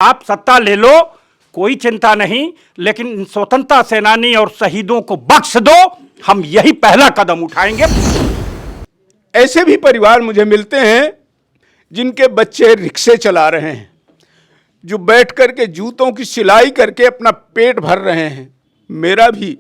आप सत्ता ले लो, कोई चिंता नहीं, लेकिन स्वतंत्रता सेनानी और शहीदों को बख्श दो। हम यही पहला कदम उठाएंगे। ऐसे भी परिवार मुझे मिलते हैं जिनके बच्चे रिक्शे चला रहे हैं, जो बैठ करके जूतों की सिलाई करके अपना पेट भर रहे हैं। मेरा भी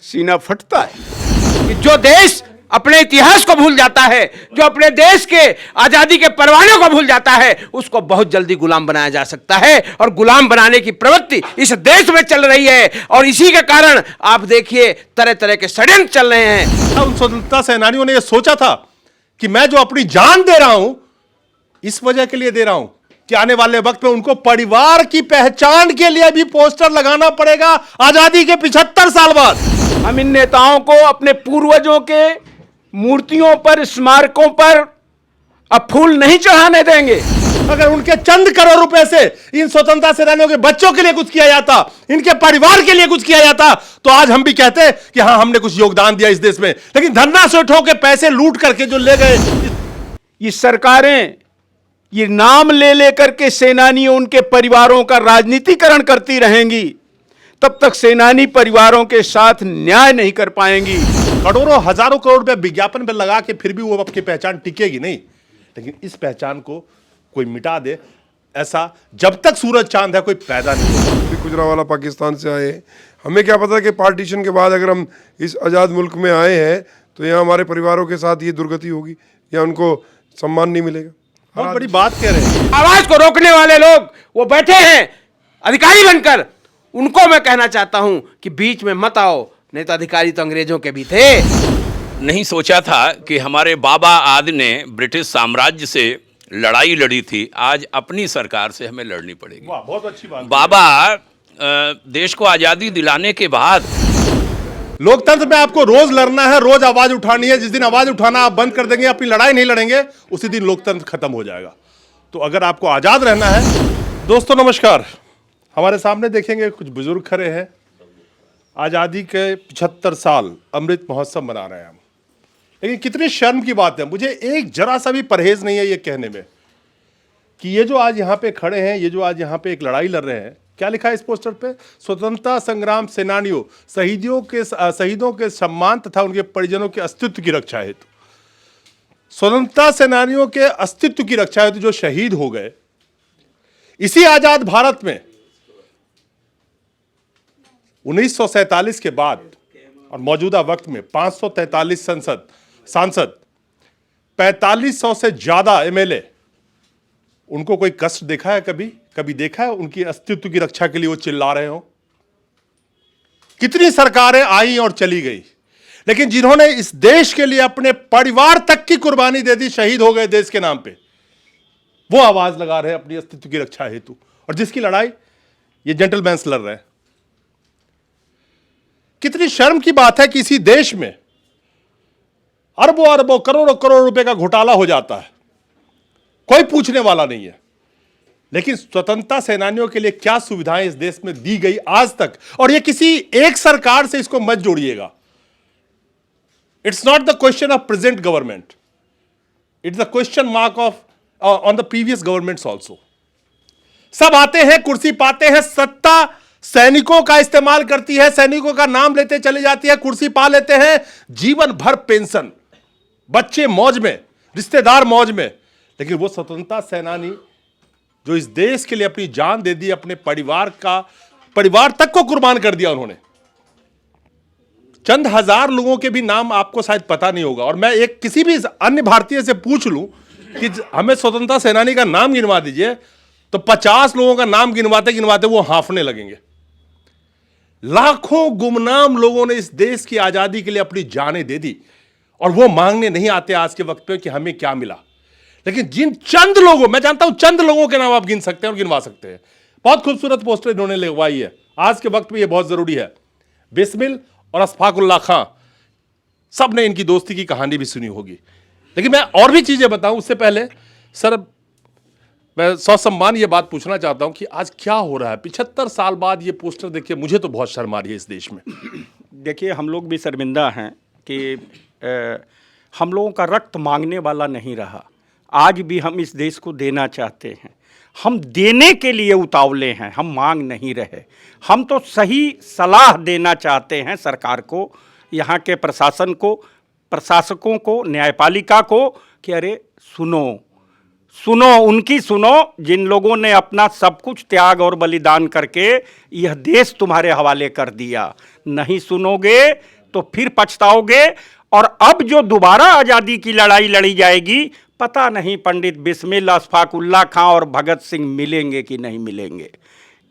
सीना फटता है कि जो देश अपने इतिहास को भूल जाता है, जो अपने देश के आजादी के परवाने को भूल जाता है, उसको बहुत जल्दी गुलाम बनाया जा सकता है। और गुलाम बनाने की प्रवृत्ति इस देश में चल रही है, और इसी के कारण आप देखिए तरह तरह के षड्यंत्र चल रहे हैं। उन स्वतंत्रता सेनानियों ने यह सोचा था कि मैं जो अपनी जान दे रहा हूं, इस वजह के लिए दे रहा हूं कि आने वाले वक्त में उनको परिवार की पहचान के लिए भी पोस्टर लगाना पड़ेगा आजादी के 75 साल बाद। हम इन नेताओं को अपने पूर्वजों के मूर्तियों पर, स्मारकों पर अब फूल नहीं चढ़ाने देंगे। अगर उनके चंद करोड़ रुपए से इन स्वतंत्रता सेनानियों के बच्चों के लिए कुछ किया जाता, इनके परिवार के लिए कुछ किया जाता, तो आज हम भी कहते कि हां, हमने कुछ योगदान दिया इस देश में। लेकिन धन्ना सेठों के पैसे लूट करके जो ले गए, ये सरकारें ये नाम ले लेकर के सेनानियों, उनके परिवारों का राजनीतिकरण करती रहेंगी, तब तक सेनानी परिवारों के साथ न्याय नहीं कर पाएंगी। करोड़ों हजारों करोड़ रुपए विज्ञापन पे लगा के फिर भी वो अपनी पहचान टिकेगी नहीं। लेकिन इस पहचान को कोई मिटा दे, ऐसा जब तक सूरज चांद है कोई पैदा नहीं होगा। गुजरांवाला पाकिस्तान से आए, हमें क्या पता कि पार्टीशन के बाद अगर हम इस आज़ाद मुल्क में आए हैं तो यहाँ हमारे परिवारों के साथ ये दुर्गति होगी या उनको सम्मान नहीं मिलेगा। बहुत बड़ी बात कह रहे हैं। आवाज को रोकने वाले लोग वो बैठे हैं अधिकारी बनकर, उनको मैं कहना चाहता हूं कि बीच में मत आओ, नहीं तो अधिकारी तो अंग्रेजों के भी थे। नहीं सोचा था कि हमारे बाबा आदि ने ब्रिटिश साम्राज्य से लड़ाई लड़ी थी, आज अपनी सरकार से हमें लड़नी पड़ेगी। वाह, बहुत अच्छी बात। बाबा देश को आज़ादी दिलाने के बाद लोकतंत्र में आपको रोज लड़ना है, रोज आवाज उठानी है। जिस दिन आवाज उठाना आप बंद कर देंगे, अपनी लड़ाई नहीं लड़ेंगे, उसी दिन लोकतंत्र खत्म हो जाएगा। तो अगर आपको आजाद रहना है, दोस्तों नमस्कार, हमारे सामने देखेंगे कुछ बुजुर्ग खड़े हैं। आजादी के 75 साल अमृत महोत्सव मना रहे हैं हम। लेकिन कितनी शर्म की बात है, मुझे एक जरा सा भी परहेज नहीं है ये कहने में कि ये जो आज यहाँ पे खड़े हैं, ये जो आज यहाँ पे एक लड़ाई लड़ रहे हैं, क्या लिखा है इस पोस्टर पे? स्वतंत्रता संग्राम सेनानियों, शहीदों के सम्मान तथा उनके परिजनों के अस्तित्व की रक्षा हेतु। स्वतंत्रता सेनानियों के अस्तित्व की रक्षा हेतु जो शहीद हो गए, इसी आजाद भारत में 1947 के बाद और मौजूदा वक्त में 543 सांसद, 4500 से ज्यादा एमएलए, उनको कोई कष्ट देखा है कभी देखा है उनकी अस्तित्व की रक्षा के लिए वो चिल्ला रहे हो? कितनी सरकारें आई और चली गई, लेकिन जिन्होंने इस देश के लिए अपने परिवार तक की कुर्बानी दे दी, शहीद हो गए देश के नाम पे, वो आवाज लगा रहे हैं अपनी अस्तित्व की रक्षा हेतु, और जिसकी लड़ाई ये जेंटलमैन्स लड़ रहे हैं। कितनी शर्म की बात है कि इसी देश में अरबों अरबों करोड़ों करोड़ रुपए का घोटाला हो जाता है, कोई पूछने वाला नहीं है। लेकिन स्वतंत्रता सेनानियों के लिए क्या सुविधाएं इस देश में दी गई आज तक, और ये किसी एक सरकार से इसको मत जोड़िएगा। It's not the question of present government, it's the question mark of on the previous governments also. सब आते हैं, कुर्सी पाते हैं, सत्ता सैनिकों का इस्तेमाल करती है, सैनिकों का नाम लेते चले जाती है, कुर्सी पा लेते हैं, जीवन भर पेंशन, बच्चे मौज में, रिश्तेदार मौज में। लेकिन वो स्वतंत्रता सेनानी जो इस देश के लिए अपनी जान दे दी, अपने परिवार तक को कुर्बान कर दिया उन्होंने। चंद हजार लोगों के भी नाम आपको शायद पता नहीं होगा, और मैं एक किसी भी अन्य भारतीय से पूछ लूं कि हमें स्वतंत्रता सेनानी का नाम गिनवा दीजिए, तो 50 लोगों का नाम गिनवाते गिनवाते वो हांफने लगेंगे। लाखों गुमनाम लोगों ने इस देश की आजादी के लिए अपनी जानें दे दी, और वो मांगने नहीं आते आज के वक्त पे कि हमें क्या मिला। लेकिन जिन चंद लोगों, मैं जानता हूं चंद लोगों के नाम आप गिन सकते हैं और गिनवा सकते हैं। बहुत खूबसूरत पोस्टर इन्होंने लगवाई है, आज के वक्त में ये बहुत जरूरी है। बिस्मिल और अशफाकुल्लाह खां, सब ने इनकी दोस्ती की कहानी भी सुनी होगी। लेकिन मैं और भी चीजें बताऊं उससे पहले सर, मैं ससम्मान ये बात पूछना चाहता हूं कि आज क्या हो रहा है 75 साल बाद? ये पोस्टर देखिए, मुझे तो बहुत शर्म आ रही है इस देश में। देखिए, हम लोग भी शर्मिंदा हैं कि हम लोगों का रक्त मांगने वाला नहीं रहा। आज भी हम इस देश को देना चाहते हैं। हम देने के लिए उतावले हैं, हम मांग नहीं रहे। हम तो सही सलाह देना चाहते हैं सरकार को, यहाँ के प्रशासन को, प्रशासकों को, न्यायपालिका को कि अरे सुनो, उनकी सुनो जिन लोगों ने अपना सब कुछ त्याग और बलिदान करके यह देश तुम्हारे हवाले कर दिया। नहीं सुनोगे तो फिर पछताओगे। और अब जो दोबारा आज़ादी की लड़ाई लड़ी जाएगी, पता नहीं पंडित बिस्मिल, अशफाकुल्ला खां और भगत सिंह मिलेंगे कि नहीं मिलेंगे।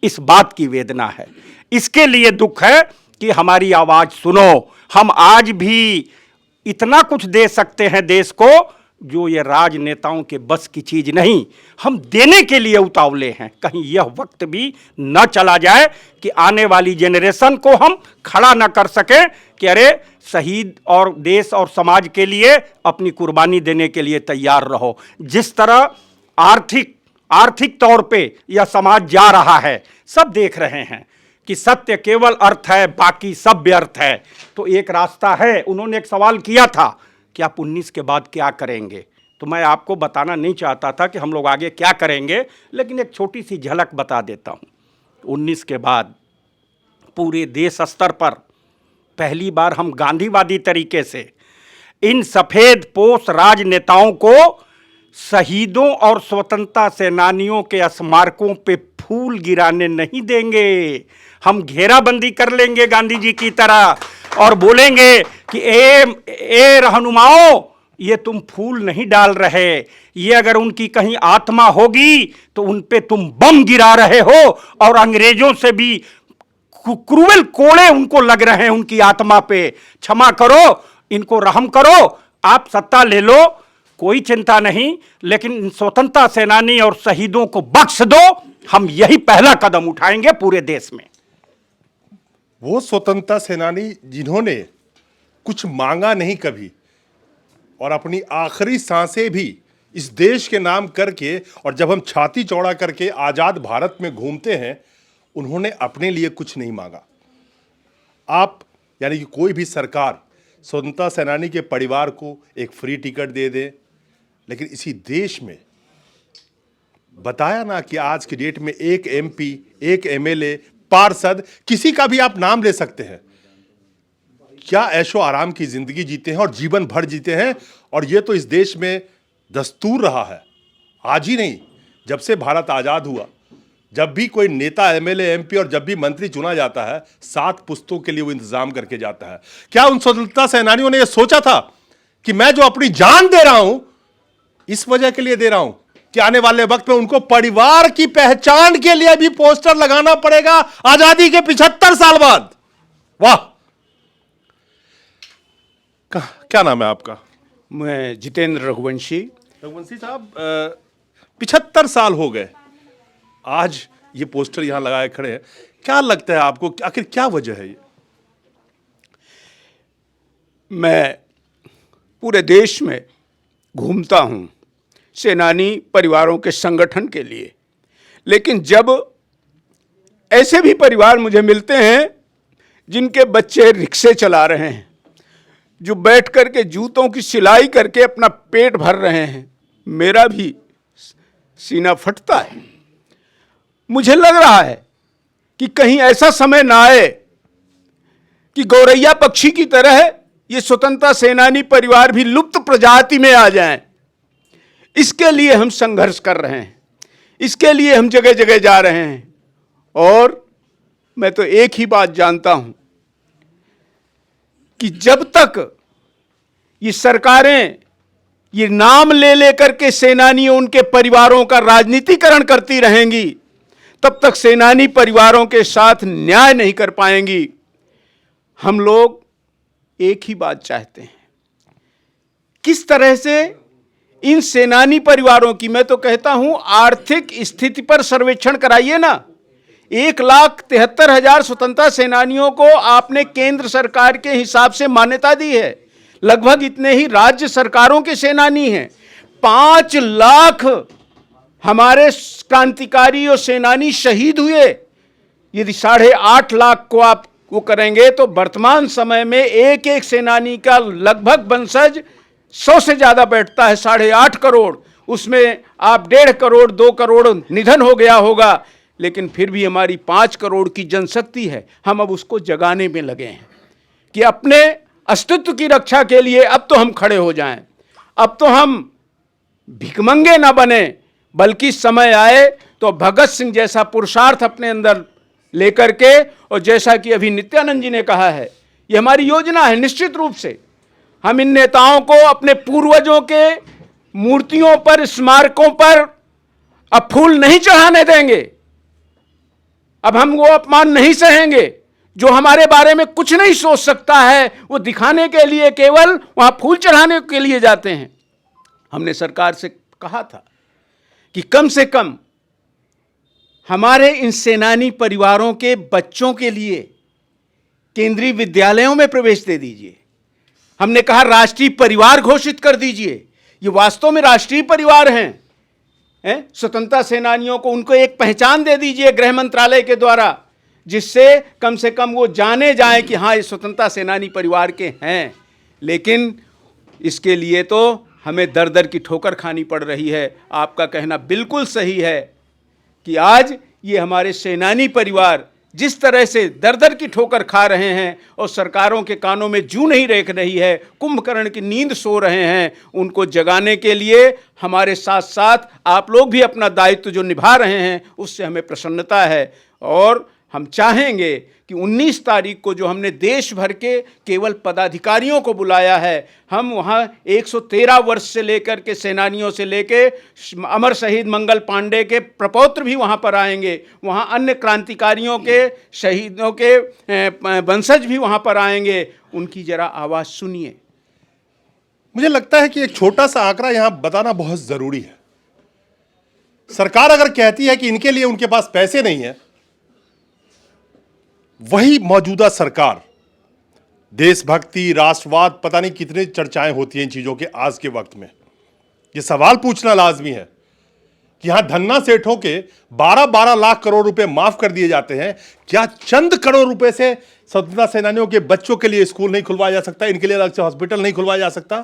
इस बात की वेदना है, इसके लिए दुख है कि हमारी आवाज़ सुनो। हम आज भी इतना कुछ दे सकते हैं देश को जो ये राजनेताओं के बस की चीज नहीं। हम देने के लिए उतावले हैं। कहीं यह वक्त भी न चला जाए कि आने वाली जेनरेशन को हम खड़ा न कर सकें कि अरे शहीद और देश और समाज के लिए अपनी कुर्बानी देने के लिए तैयार रहो। जिस तरह आर्थिक तौर पे यह समाज जा रहा है, सब देख रहे हैं कि सत्य केवल अर्थ है, बाकी सब व्यर्थ है। तो एक रास्ता है। उन्होंने एक सवाल किया था कि आप 19 के बाद क्या करेंगे, तो मैं आपको बताना नहीं चाहता था कि हम लोग आगे क्या करेंगे, लेकिन एक छोटी सी झलक बता देता हूँ। 19 के बाद पूरे देश स्तर पर पहली बार हम गांधीवादी तरीके से इन सफ़ेद पोश राजनेताओं को शहीदों और स्वतंत्रता सेनानियों के स्मारकों पे फूल गिराने नहीं देंगे। हम घेराबंदी कर लेंगे गांधी जी की तरह और बोलेंगे कि ए रहनुमाओं, ये तुम फूल नहीं डाल रहे, ये अगर उनकी कहीं आत्मा होगी तो उन पे तुम बम गिरा रहे हो और अंग्रेजों से भी क्रूएल कोड़े उनको लग रहे हैं उनकी आत्मा पे। क्षमा करो, इनको रहम करो, आप सत्ता ले लो, कोई चिंता नहीं, लेकिन स्वतंत्रता सेनानी और शहीदों को बख्श दो। हम यही पहला कदम उठाएंगे पूरे देश में। वो स्वतंत्रता सेनानी जिन्होंने कुछ मांगा नहीं कभी और अपनी आखिरी सांसें भी इस देश के नाम करके, और जब हम छाती चौड़ा करके आजाद भारत में घूमते हैं, उन्होंने अपने लिए कुछ नहीं मांगा। आप यानी कि कोई भी सरकार स्वतंत्रता सेनानी के परिवार को एक फ्री टिकट दे दे, लेकिन इसी देश में बताया ना कि आज की डेट में एक एमपी, एक एमएलए, पार्षद, किसी का भी आप नाम ले सकते हैं, क्या ऐशो आराम की जिंदगी जीते हैं और जीवन भर जीते हैं। और ये तो इस देश में दस्तूर रहा है, आज ही नहीं, जब से भारत आजाद हुआ। जब भी कोई नेता, एमएलए, एमपी और जब भी मंत्री चुना जाता है, 7 पुश्तों के लिए वो इंतजाम करके जाता है। क्या उन स्वतंत्रता सेनानियों ने यह सोचा था कि मैं जो अपनी जान दे रहा हूं, इस वजह के लिए दे रहा हूं कि आने वाले वक्त में उनको परिवार की पहचान के लिए भी पोस्टर लगाना पड़ेगा आजादी के 75 साल बाद। वाह! क्या नाम है आपका? मैं जितेंद्र रघुवंशी। रघुवंशी साहब, 75 साल हो गए, आज ये पोस्टर यहां लगाए खड़े हैं। क्या लगता है आपको, आखिर क्या वजह है ये? मैं पूरे देश में घूमता हूं सेनानी परिवारों के संगठन के लिए, लेकिन जब ऐसे भी परिवार मुझे मिलते हैं जिनके बच्चे रिक्शे चला रहे हैं, जो बैठ करके जूतों की सिलाई करके अपना पेट भर रहे हैं, मेरा भी सीना फटता है। मुझे लग रहा है कि कहीं ऐसा समय ना आए कि गौरैया पक्षी की तरह ये स्वतंत्रता सेनानी परिवार भी लुप्त प्रजाति में आ जाएं। इसके लिए हम संघर्ष कर रहे हैं, इसके लिए हम जगह जगह जा रहे हैं। और मैं तो एक ही बात जानता हूं कि जब तक ये सरकारें ये नाम ले लेकर के सेनानियों, उनके परिवारों का राजनीतिकरण करती रहेंगी, तब तक सेनानी परिवारों के साथ न्याय नहीं कर पाएंगी। हम लोग एक ही बात चाहते हैं, किस तरह से इन सेनानी परिवारों की, मैं तो कहता हूं, आर्थिक स्थिति पर सर्वेक्षण कराइए ना। 1,73,000 स्वतंत्रता सेनानियों को आपने केंद्र सरकार के हिसाब से मान्यता दी है, लगभग इतने ही राज्य सरकारों के सेनानी हैं। 5 लाख हमारे क्रांतिकारी और सेनानी शहीद हुए। यदि 8.5 लाख को आप वो करेंगे तो वर्तमान समय में एक सेनानी का लगभग वंशज 100 से ज्यादा बैठता है, 8.5 करोड़। उसमें आप 1.5 करोड़ 2 करोड़ निधन हो गया होगा, लेकिन फिर भी हमारी 5 करोड़ की जनशक्ति है। हम अब उसको जगाने में लगे हैं कि अपने अस्तित्व की रक्षा के लिए अब तो हम खड़े हो जाएं, अब तो हम भिखमंगे ना बने, बल्कि समय आए तो भगत सिंह जैसा पुरुषार्थ अपने अंदर लेकर के, और जैसा कि अभी नित्यानंद जी ने कहा है, ये हमारी योजना है। निश्चित रूप से हम इन नेताओं को अपने पूर्वजों के मूर्तियों पर, स्मारकों पर अब फूल नहीं चढ़ाने देंगे। अब हम वो अपमान नहीं सहेंगे। जो हमारे बारे में कुछ नहीं सोच सकता है, वो दिखाने के लिए केवल वहां फूल चढ़ाने के लिए जाते हैं। हमने सरकार से कहा था कि कम से कम हमारे इन सेनानी परिवारों के बच्चों के लिए केंद्रीय विद्यालयों में प्रवेश दे दीजिए। हमने कहा राष्ट्रीय परिवार घोषित कर दीजिए। ये वास्तव में राष्ट्रीय परिवार हैं, स्वतंत्रता सेनानियों को उनको एक पहचान दे दीजिए गृह मंत्रालय के द्वारा, जिससे कम से कम वो जाने जाएं कि हाँ, ये स्वतंत्रता सेनानी परिवार के हैं। लेकिन इसके लिए तो हमें दर दर की ठोकर खानी पड़ रही है। आपका कहना बिल्कुल सही है कि आज ये हमारे सेनानी परिवार जिस तरह से दर दर की ठोकर खा रहे हैं और सरकारों के कानों में जूं नहीं रेख रही है, कुंभकर्ण की नींद सो रहे हैं, उनको जगाने के लिए हमारे साथ साथ आप लोग भी अपना दायित्व जो निभा रहे हैं, उससे हमें प्रसन्नता है। और हम चाहेंगे कि 19 तारीख को जो हमने देश भर के केवल पदाधिकारियों को बुलाया है, हम वहाँ 113 वर्ष से लेकर के सेनानियों से लेके अमर शहीद मंगल पांडे के प्रपौत्र भी वहाँ पर आएंगे, वहाँ अन्य क्रांतिकारियों के शहीदों के वंशज भी वहाँ पर आएंगे। उनकी जरा आवाज़ सुनिए। मुझे लगता है कि एक छोटा सा आंकड़ा यहां बताना बहुत जरूरी है। सरकार अगर कहती है कि इनके लिए उनके पास पैसे नहीं है, वही मौजूदा सरकार देशभक्ति, राष्ट्रवाद, पता नहीं कितनी चर्चाएं होती हैं इन चीजों के आज के वक्त में। यह सवाल पूछना लाजमी है कि यहां धन्ना सेठों के 12-12 लाख करोड़ रुपए माफ कर दिए जाते हैं। क्या चंद करोड़ रुपए से स्वतंत्रता सेनानियों के बच्चों के लिए स्कूल नहीं खुलवाया जा सकता? इनके लिए अलग से हॉस्पिटल नहीं खुलवाया जा सकता?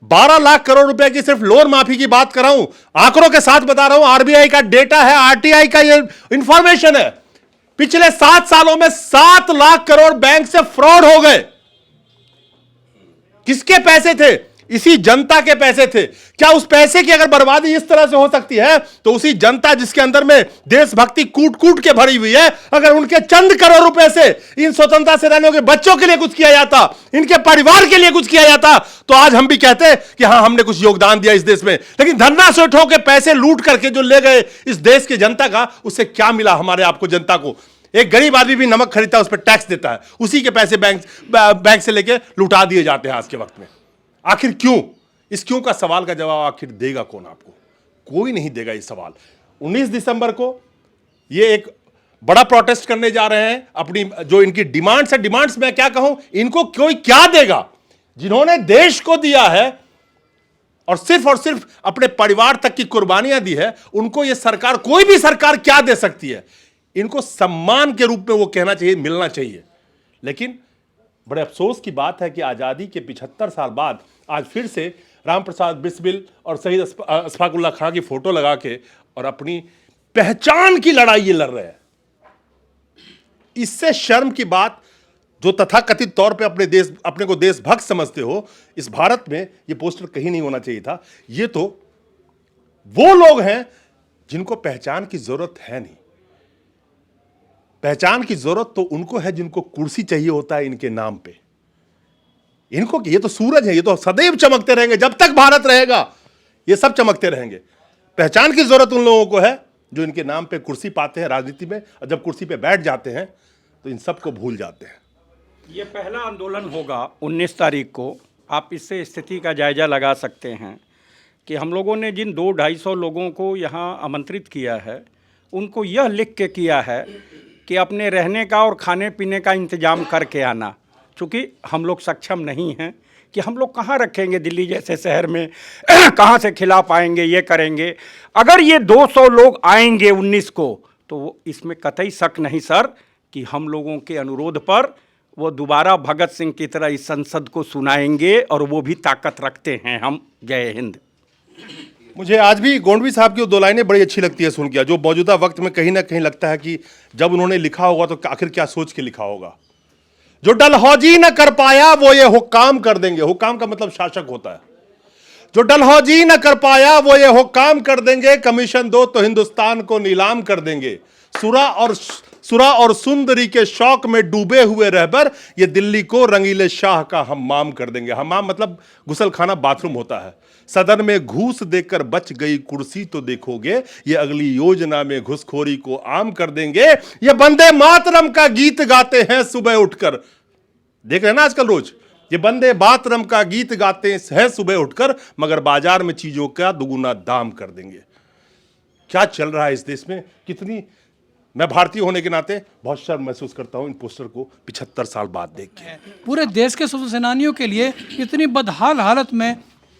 12 लाख करोड़ रुपए की सिर्फ लोन माफी की बात कर रहा हूं, आंकड़ों के साथ बता रहा हूं। आरबीआई का डेटा है, आरटीआई का ये इंफॉर्मेशन है। पिछले 7 सालों में 7 लाख करोड़ बैंक से फ्रॉड हो गए। किसके पैसे थे? इसी जनता के पैसे थे। क्या उस पैसे की अगर बर्बादी इस तरह से हो सकती है, तो उसी जनता जिसके अंदर में देशभक्ति कूट कूट के भरी हुई है, अगर उनके चंद करोड़ रुपए से इन स्वतंत्रता सेनानियों के बच्चों के लिए कुछ किया जाता, इनके परिवार के लिए कुछ किया जाता, तो आज हम भी कहते कि हां, हमने कुछ योगदान दिया इस देश में। लेकिन धन्ना सेठों के पैसे लूट करके जो ले गए इस देश की जनता का, उससे क्या मिला हमारे आपको जनता को? एक गरीब आदमी भी नमक खरीदता है, उस पर टैक्स देता है, उसी के पैसे बैंक से लेके लुटा दिए जाते हैं आज के वक्त में। आखिर क्यों? इस क्यों का सवाल का जवाब आखिर देगा कौन आपको? कोई नहीं देगा ये सवाल। 19 दिसंबर को ये एक बड़ा प्रोटेस्ट करने जा रहे हैं। अपनी जो इनकी डिमांड्स है, डिमांड्स मैं क्या कहूं, इनको कोई क्या देगा? जिन्होंने देश को दिया है और सिर्फ अपने परिवार तक की कुर्बानियां दी है, उनको ये सरकार, कोई भी सरकार क्या दे सकती है? इनको सम्मान के रूप में वो कहना चाहिए, मिलना चाहिए। लेकिन बड़े अफसोस की बात है कि आज़ादी के 75 साल बाद आज फिर से राम प्रसाद बिस्मिल और शहीद अशफाकुल्लाह खां की फोटो लगा के और अपनी पहचान की लड़ाई ये लड़ रहे हैं। इससे शर्म की बात, जो तथाकथित तौर पे अपने को देशभक्त समझते हो, इस भारत में ये पोस्टर कहीं नहीं होना चाहिए था। ये तो वो लोग हैं जिनको पहचान की जरूरत है नहीं। पहचान की जरूरत तो उनको है जिनको कुर्सी चाहिए होता है इनके नाम पे। इनको, ये तो सूरज है, ये तो सदैव चमकते रहेंगे जब तक भारत रहेगा, ये सब चमकते रहेंगे। पहचान की जरूरत उन लोगों को है जो इनके नाम पे कुर्सी पाते हैं राजनीति में, और जब कुर्सी पे बैठ जाते हैं तो इन सबको भूल जाते हैं। ये पहला आंदोलन होगा 19 तारीख को। आप इससे स्थिति का जायजा लगा सकते हैं कि हम लोगों ने जिन 200-250 लोगों को यहाँ आमंत्रित किया है, उनको यह लिख के किया है कि अपने रहने का और खाने पीने का इंतज़ाम करके आना। चूँकि हम लोग सक्षम नहीं हैं कि हम लोग कहाँ रखेंगे, दिल्ली जैसे शहर में कहाँ से खिला पाएंगे, ये करेंगे। अगर ये 200 लोग आएंगे 19 को, तो इसमें कतई शक नहीं सर कि हम लोगों के अनुरोध पर वो दोबारा भगत सिंह की तरह इस संसद को सुनाएंगे, और वो भी ताकत रखते हैं हम। जय हिंद। मुझे आज भी गोंडवी साहब की वो 2 लाइनें बड़ी अच्छी लगती है सुन के, जो मौजूदा वक्त में कहीं ना कहीं लगता है कि जब उन्होंने लिखा होगा तो आखिर क्या सोच के लिखा होगा। जो डलहौजी न कर पाया वो ये हुक्काम कर देंगे। हुक्काम का मतलब शासक होता है। जो डलहौजी न कर पाया वो ये हुक्काम कर देंगे, कमीशन दो तो हिंदुस्तान को नीलाम कर देंगे। सुरा और सुंदरी के शौक में डूबे हुए रहबर ये दिल्ली को रंगीले शाह का हम्माम कर देंगे। हम्माम मतलब गुसलखाना, बाथरूम होता है। सदन में घूस देकर बच गई कुर्सी तो देखोगे, ये अगली योजना में घुसखोरी को आम कर देंगे। ये वंदे मातरम का गीत गाते हैं सुबह उठकर, देख रहे हैं ना आजकल रोज, ये वंदे मातरम का गीत गाते हैं सुबह उठकर, मगर बाजार में चीजों का दुगुना दाम कर देंगे। क्या चल रहा है इस देश में, कितनी, मैं भारतीय होने के नाते बहुत शर्म महसूस करता हूं इन पोस्टर को 75 साल बाद देख के। पूरे देश के स्वतंत्र सेनानियों के लिए इतनी बदहाल हालत में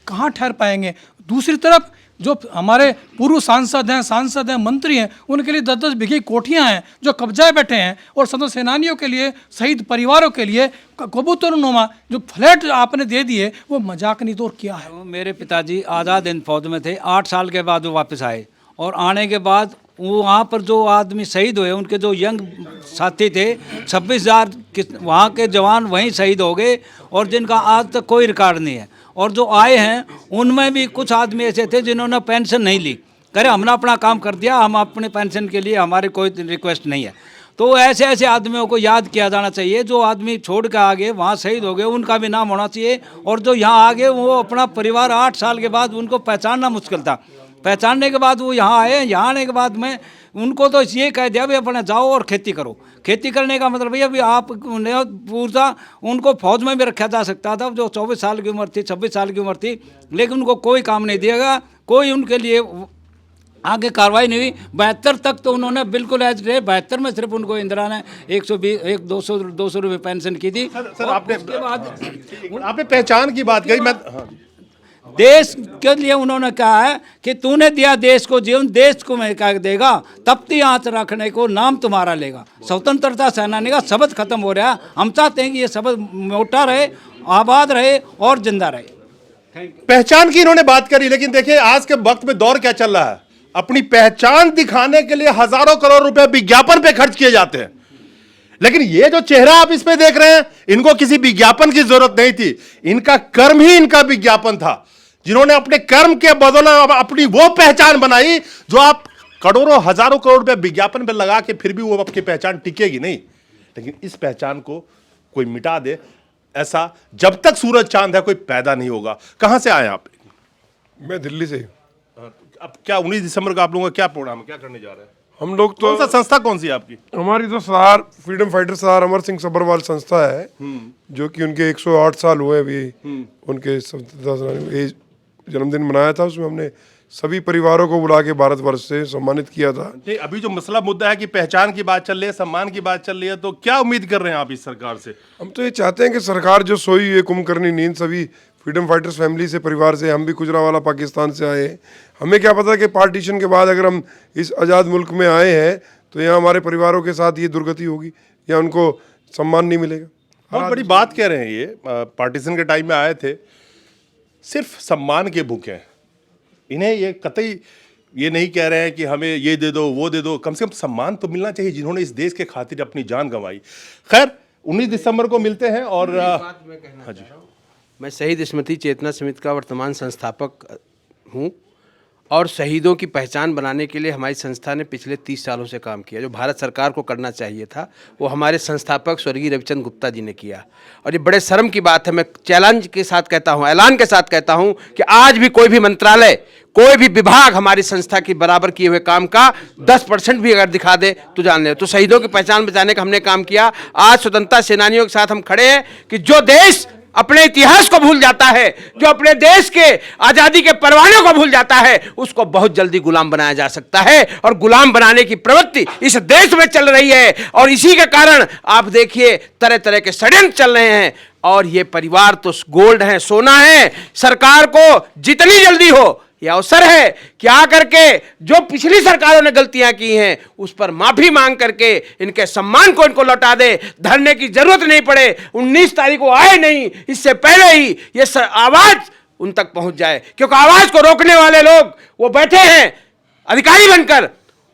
कहाँ ठहर पाएंगे। दूसरी तरफ जो हमारे पूर्व सांसद हैं, मंत्री हैं, उनके लिए 10-10 बीघे कोठियां हैं जो कब्जाए बैठे हैं, और स्वतंत्र सेनानियों के लिए, शहीद परिवारों के लिए कबूतरनुमा जो फ्लैट आपने दे दिए, वो मजाक नहीं तो और क्या है। मेरे पिताजी आज़ाद हिंद फौज में थे, 8 साल के बाद वो वापस आए, और आने के बाद वो वहाँ पर जो आदमी शहीद हुए, उनके जो यंग साथी थे, 26,000 वहाँ के जवान वहीं शहीद हो गए, और जिनका आज तक कोई रिकॉर्ड नहीं है। और जो आए हैं उनमें भी कुछ आदमी ऐसे थे जिन्होंने पेंशन नहीं ली, करे हमने अपना काम कर दिया, हम अपने पेंशन के लिए हमारी कोई रिक्वेस्ट नहीं है। तो ऐसे ऐसे आदमियों को याद किया जाना चाहिए। जो आदमी छोड़ के आगे वहाँ शहीद हो गए, उनका भी नाम होना चाहिए। और जो यहाँ आगे, वो अपना परिवार 8 साल के बाद उनको पहचानना मुश्किल था, पहचानने के बाद वो यहाँ आए। यहाँ आने के बाद में उनको तो ये कह दिया भी अपने जाओ और खेती करो। खेती करने का मतलब भैया भी आप पूरा, उनको फौज में भी रखा जा सकता था, जो 24 साल की उम्र थी, 26 साल की उम्र थी, लेकिन उनको कोई काम नहीं दिया गया, कोई उनके लिए आगे कार्रवाई नहीं हुई। 72 तक तो उन्होंने बिल्कुल एज रहे। 72 में सिर्फ उनको इंदिरा ने 200 रुपये पेंशन की थी। सर आपने पहचान की बात कही, मैं देश के लिए उन्होंने कहा है कि तूने दिया देश को जीवन, देश को मैं क्या देगा, तपती आंच रखने को नाम तुम्हारा लेगा। स्वतंत्रता सेनानी का शब्द खत्म हो रहा है। हम चाहते हैं कि ये शब्द मोटा रहे, आबाद रहे और जिंदा रहे। पहचान की इन्होंने बात करी, लेकिन देखिए आज के वक्त में दौर क्या चल रहा है। अपनी पहचान दिखाने के लिए हजारों करोड़ रुपए विज्ञापन पे खर्च किए जाते हैं, लेकिन ये जो चेहरा आप इस पे देख रहे हैं, इनको किसी विज्ञापन की जरूरत नहीं थी। इनका कर्म ही इनका विज्ञापन था, जिन्होंने अपने कर्म के बदौलत अपनी वो पहचान बनाई जो आप करोड़ों हजारों करोड़ रुपए विज्ञापन पे लगा के फिर भी वो आपकी पहचान टिकेगी नहीं। लेकिन इस पहचान को कोई मिटा दे, ऐसा जब तक सूरज चांद है कोई पैदा नहीं होगा। कहां से आए आप? मैं दिल्ली से। अब क्या 19 दिसंबर का आप लोगों का क्या प्रोग्राम है, क्या करने जा रहे हैं? हम लोग तो, कौन सा संस्था कौन सी है आपकी? हमारी तो सरदार फ्रीडम फाइटर सरदार अमर सिंह सब्बरवाल संस्था है, जो कि उनके 108 साल हुए अभी, उनके स्वतंत्रता जन्मदिन मनाया था। उसमें हमने सभी परिवारों को बुला के भारतवर्ष से सम्मानित किया था। अभी जो मसला मुद्दा है कि पहचान की बात चल रही है, सम्मान की बात चल रही है, तो क्या उम्मीद कर रहे हैं आप इस सरकार से? हम तो ये चाहते हैं कि सरकार जो सोई ये कुंभकर्णी नींद, सभी फ्रीडम फाइटर्स फैमिली से, परिवार से, हम भी गुजरांवाला पाकिस्तान से आए। हमें क्या पता कि पार्टीशन के बाद अगर हम इस आज़ाद मुल्क में आए हैं तो यहाँ हमारे परिवारों के साथ ये दुर्गति होगी या उनको सम्मान नहीं मिलेगा। बहुत बड़ी बात कह रहे हैं ये। पार्टीशन के टाइम में आए थे, सिर्फ सम्मान के भूखे हैं। इन्हें ये कतई ये नहीं कह रहे हैं कि हमें ये दे दो वो दे दो, कम से कम सम्मान तो मिलना चाहिए जिन्होंने इस देश के खातिर अपनी जान गंवाई। खैर 19 दिसंबर को मिलते हैं। और हाँ जी, मैं शहीद स्मृति चेतना समिति का वर्तमान संस्थापक हूँ, और शहीदों की पहचान बनाने के लिए हमारी संस्था ने पिछले 30 सालों से काम किया। जो भारत सरकार को करना चाहिए था वो हमारे संस्थापक स्वर्गीय रविचंद्र गुप्ता जी ने किया। और ये बड़े शर्म की बात है, मैं चैलेंज के साथ कहता हूँ, ऐलान के साथ कहता हूँ कि आज भी कोई भी मंत्रालय, कोई भी विभाग हमारी संस्था की बराबर किए हुए काम का 10% भी अगर दिखा दे तो जान ले। तो शहीदों की पहचान बचाने का हमने काम किया। आज स्वतंत्रता सेनानियों के साथ हम खड़े हैं कि जो देश अपने इतिहास को भूल जाता है, जो अपने देश के आजादी के परवानों को भूल जाता है, उसको बहुत जल्दी गुलाम बनाया जा सकता है। और गुलाम बनाने की प्रवृत्ति इस देश में चल रही है, और इसी के कारण आप देखिए तरह तरह के षड्यंत्र चल रहे हैं। और ये परिवार तो गोल्ड है, सोना है। सरकार को जितनी जल्दी हो, यह अवसर है कि आकर के जो पिछली सरकारों ने गलतियां की हैं उस पर माफी मांग करके इनके सम्मान को इनको लौटा दे। धरने की जरूरत नहीं पड़े, 19 तारीख को आए नहीं, इससे पहले ही ये आवाज उन तक पहुंच जाए, क्योंकि आवाज को रोकने वाले लोग वो बैठे हैं अधिकारी बनकर।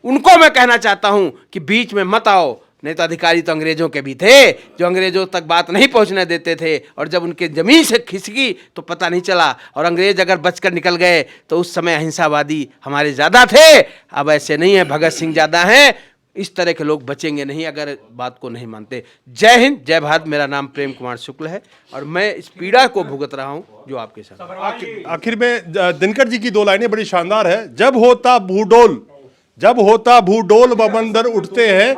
उनको मैं कहना चाहता हूं कि बीच में मत आओ, नहीं तो अधिकारी तो अंग्रेजों के भी थे जो अंग्रेजों तक बात नहीं पहुंचने देते थे, और जब उनके जमीन से खिसकी तो पता नहीं चला, और अंग्रेज अगर बचकर निकल गए तो उस समय अहिंसावादी हमारे ज़्यादा थे। अब ऐसे नहीं है, भगत सिंह ज़्यादा हैं। इस तरह के लोग बचेंगे नहीं अगर बात को नहीं मानते। जय हिंद, जय भारत। मेरा नाम प्रेम कुमार शुक्ल है और मैं इस पीड़ा को भुगत रहा हूं जो आपके साथ। आखिर में दिनकर जी की 2 लाइनें बड़ी शानदार है। जब होता भूडोल बमंदर उठते हैं,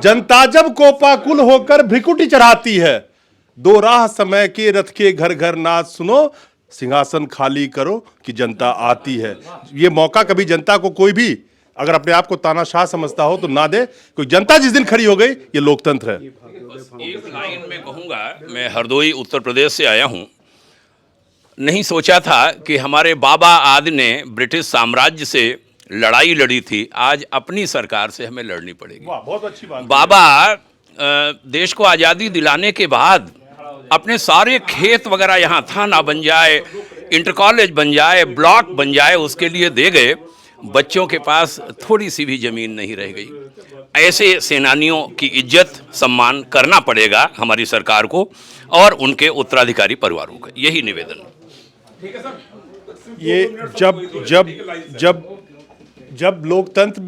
जनता जब कोपाकुल होकर भिकुटी चढ़ाती है, 2 राह समय के रथ के घर घर नाच सुनो, सिंहासन खाली करो कि जनता आती है। ये मौका कभी जनता को कोई भी अगर अपने आप को तानाशाह समझता हो तो ना दे, कोई जनता जिस दिन खड़ी हो गई, ये लोकतंत्र है। एक लाइन में कहूँगा, मैं हरदोई उत्तर प्रदेश से आया हूँ। नहीं सोचा था कि हमारे बाबा आदि ने ब्रिटिश साम्राज्य से लड़ाई लड़ी थी, आज अपनी सरकार से हमें लड़नी पड़ेगी। वाह, बहुत अच्छी बात। बाबा देश को आज़ादी दिलाने के बाद अपने सारे खेत वगैरह यहाँ थाना बन जाए, इंटर कॉलेज बन जाए, ब्लॉक बन जाए, उसके लिए दे गए। बच्चों के पास थोड़ी सी भी ज़मीन नहीं रह गई। ऐसे सेनानियों की इज्जत सम्मान करना पड़ेगा हमारी सरकार को और उनके उत्तराधिकारी परिवारों का, यही निवेदन। ये जब लोकतंत्र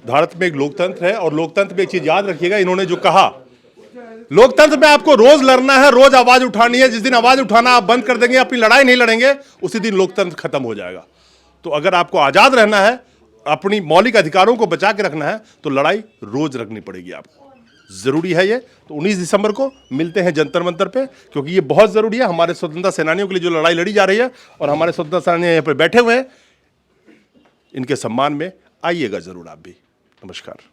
भारत में एक लोकतंत्र है, और लोकतंत्र में एक चीज याद रखिएगा, इन्होंने जो कहा, लोकतंत्र में आपको रोज लड़ना है, रोज आवाज उठानी है। जिस दिन आवाज उठाना आप बंद कर देंगे, अपनी लड़ाई नहीं लड़ेंगे, उसी दिन लोकतंत्र खत्म हो जाएगा। तो अगर आपको आजाद रहना है, अपनी मौलिक अधिकारों को बचा के रखना है, तो लड़ाई रोज रखनी पड़ेगी आपको। जरूरी है ये। तो 19 दिसंबर को मिलते हैं जंतर मंतर पे, क्योंकि ये बहुत जरूरी है हमारे स्वतंत्रता सेनानियों के लिए जो लड़ाई लड़ी जा रही है, और हमारे स्वतंत्रता सेनानी यहाँ पे बैठे हुए हैं, इनके सम्मान में आइएगा जरूर आप भी। नमस्कार।